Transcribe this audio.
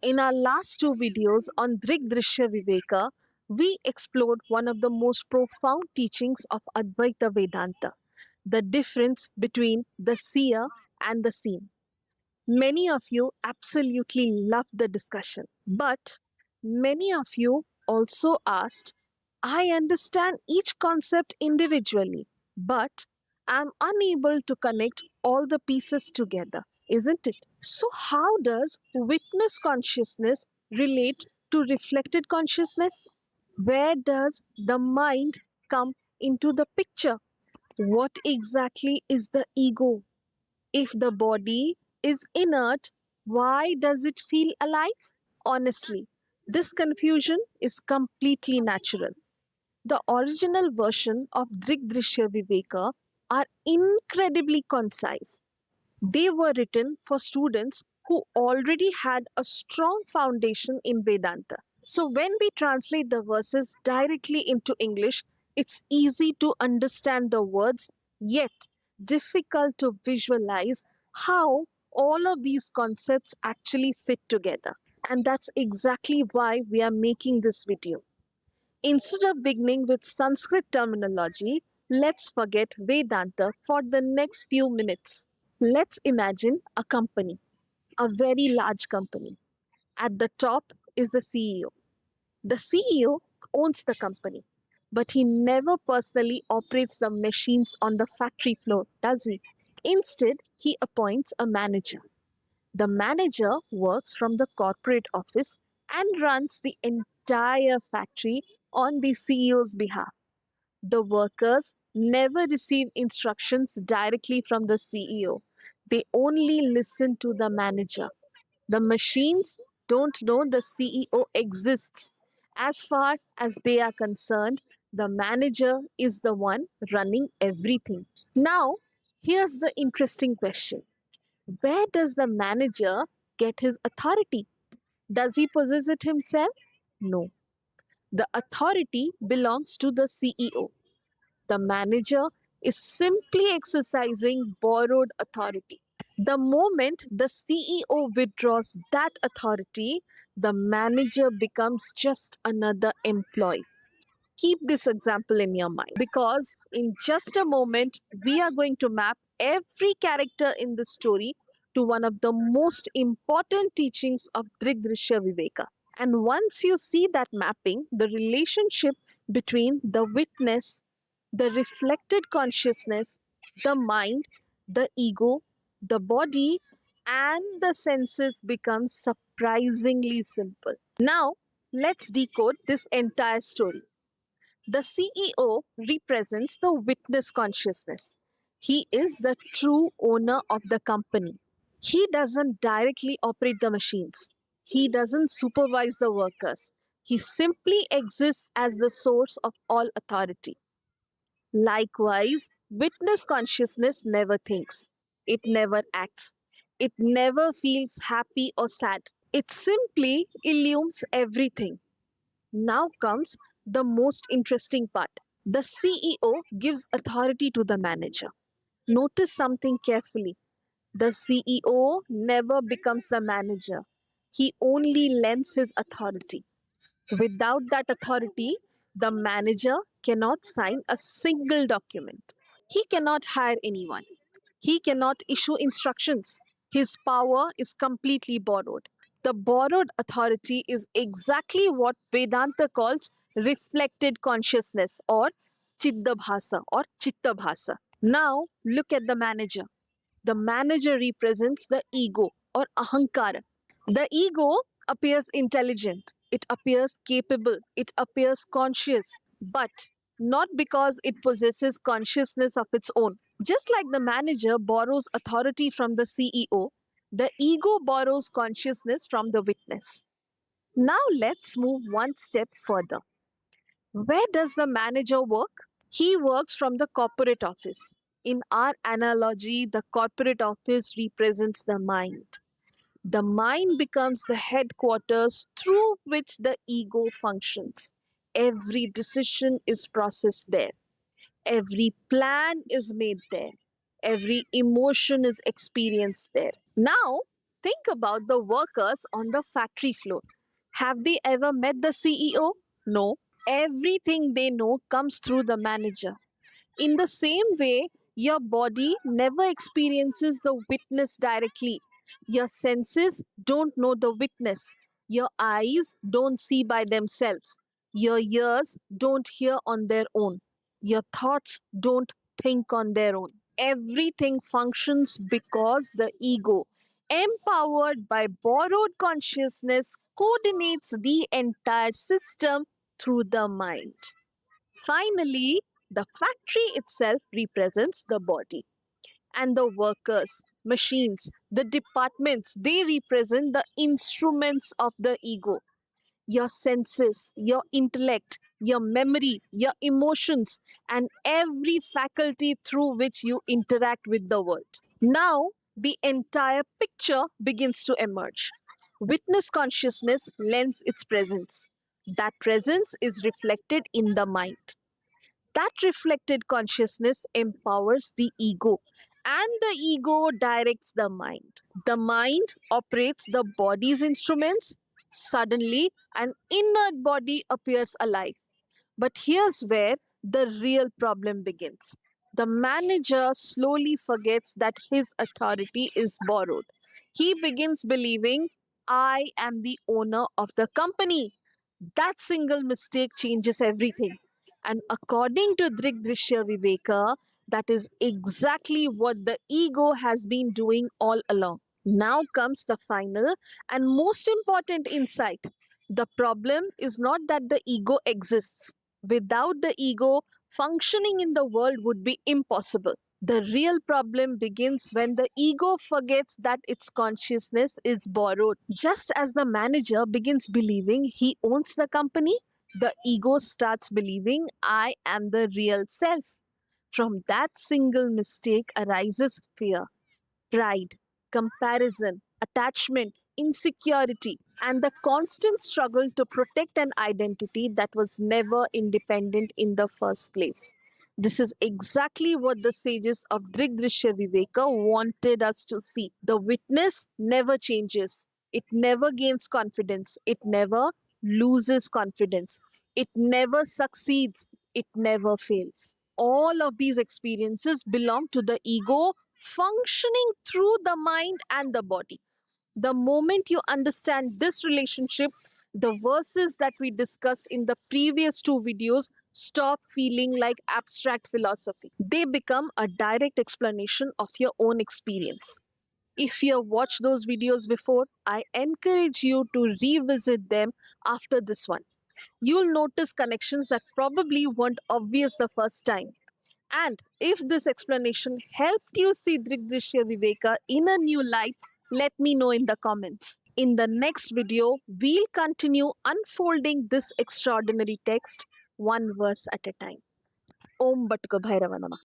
In our last two videos on Drigdrishya Viveka, we explored one of the most profound teachings of Advaita Vedanta, the difference between the seer and the seen. Many of you absolutely loved the discussion, but many of you also asked, I understand each concept individually, but I'm unable to connect all the pieces together, isn't it? So, how does witness consciousness relate to reflected consciousness? Where does the mind come into the picture? What exactly is the ego? If the body is inert, why does it feel alive? Honestly, this confusion is completely natural. The original version of Drigdrishya Viveka are incredibly concise. They were written for students who already had a strong foundation in Vedanta. So, when we translate the verses directly into English, it's easy to understand the words, yet difficult to visualize how all of these concepts actually fit together. And that's exactly why we are making this video. Instead of beginning with Sanskrit terminology, let's forget Vedanta for the next few minutes. Let's imagine a company, a very large company. At the top is the CEO. The CEO owns the company, but he never personally operates the machines on the factory floor, does he? Instead, he appoints a manager. The manager works from the corporate office and runs the entire factory on the CEO's behalf. The workers never receive instructions directly from the CEO. They only listen to the manager. The machines don't know the CEO exists. As far as they are concerned, the manager is the one running everything. Now, here's the interesting question. Where does the manager get his authority? Does he possess it himself? No. The authority belongs to the CEO. The manager is simply exercising borrowed authority. The moment the CEO withdraws that authority, the manager becomes just another employee. Keep this example in your mind because in just a moment, we are going to map every character in the story to one of the most important teachings of Drigdrishya Viveka. And once you see that mapping, the relationship between the witness, the reflected consciousness, the mind, the ego, the body, and the senses becomes surprisingly simple. Now, let's decode this entire story. The CEO represents the witness consciousness. He is the true owner of the company. He doesn't directly operate the machines. He doesn't supervise the workers. He simply exists as the source of all authority. Likewise, witness consciousness never thinks. It never acts. It never feels happy or sad. It simply illumes everything. Now comes the most interesting part. The CEO gives authority to the manager. Notice something carefully. The CEO never becomes the manager. He only lends his authority. Without that authority, the manager cannot sign a single document. He cannot hire anyone. He cannot issue instructions. His power is completely borrowed. The borrowed authority is exactly what Vedanta calls reflected consciousness or Chiddabhasa or Chittabhasa. Now, look at the manager. The manager represents the ego or ahankara. The ego appears intelligent, it appears capable, it appears conscious, but not because it possesses consciousness of its own. Just like the manager borrows authority from the CEO, the ego borrows consciousness from the witness. Now let's move one step further. Where does the manager work? He works from the corporate office. In our analogy, the corporate office represents the mind. The mind becomes the headquarters through which the ego functions. Every decision is processed there. Every plan is made there. Every emotion is experienced there. Now, Think about the workers on the factory floor. Have they ever met the CEO? No. Everything they know comes through the manager. In the same way, your body never experiences the witness directly. Your senses don't know the witness. Your eyes don't see by themselves. Your ears don't hear on their own. Your thoughts don't think on their own. Everything functions because the ego, empowered by borrowed consciousness, coordinates the entire system through the mind. Finally, the factory itself represents the body, and the workers, machines, the departments, they represent the instruments of the ego. Your senses, your intellect, your memory, your emotions, and every faculty through which you interact with the world. Now, the entire picture begins to emerge. Witness consciousness lends its presence. That presence is reflected in the mind. That reflected consciousness empowers the ego, and the ego directs the mind. The mind operates the body's instruments. Suddenly, an inert body appears alive. But here's where the real problem begins. The manager slowly forgets that his authority is borrowed. He begins believing, I am the owner of the company. That single mistake changes everything. And according to Drigdrishya Viveka, that is exactly what the ego has been doing all along. Now comes the final and most important insight. The problem is not that the ego exists. Without the ego, functioning in the world would be impossible. The real problem begins when the ego forgets that its consciousness is borrowed. Just as the manager begins believing he owns the company, the ego starts believing I am the real self. From that single mistake arises fear, pride, comparison, attachment, insecurity, and the constant struggle to protect an identity that was never independent in the first place. This is exactly what the sages of Drigdrishya Viveka wanted us to see. The witness never changes, it never gains confidence, it never loses confidence, it never succeeds, it never fails. All of these experiences belong to the ego functioning through the mind and the body. The moment you understand this relationship, the verses that we discussed in the previous two videos stop feeling like abstract philosophy. They become a direct explanation of your own experience. If you have watched those videos before, I encourage you to revisit them after this one. You'll notice connections that probably weren't obvious the first time. And if this explanation helped you see Drigdrishya Viveka in a new light, let me know in the comments. In the next video, we'll continue unfolding this extraordinary text one verse at a time. Om Bhattuka Bhairava Namah.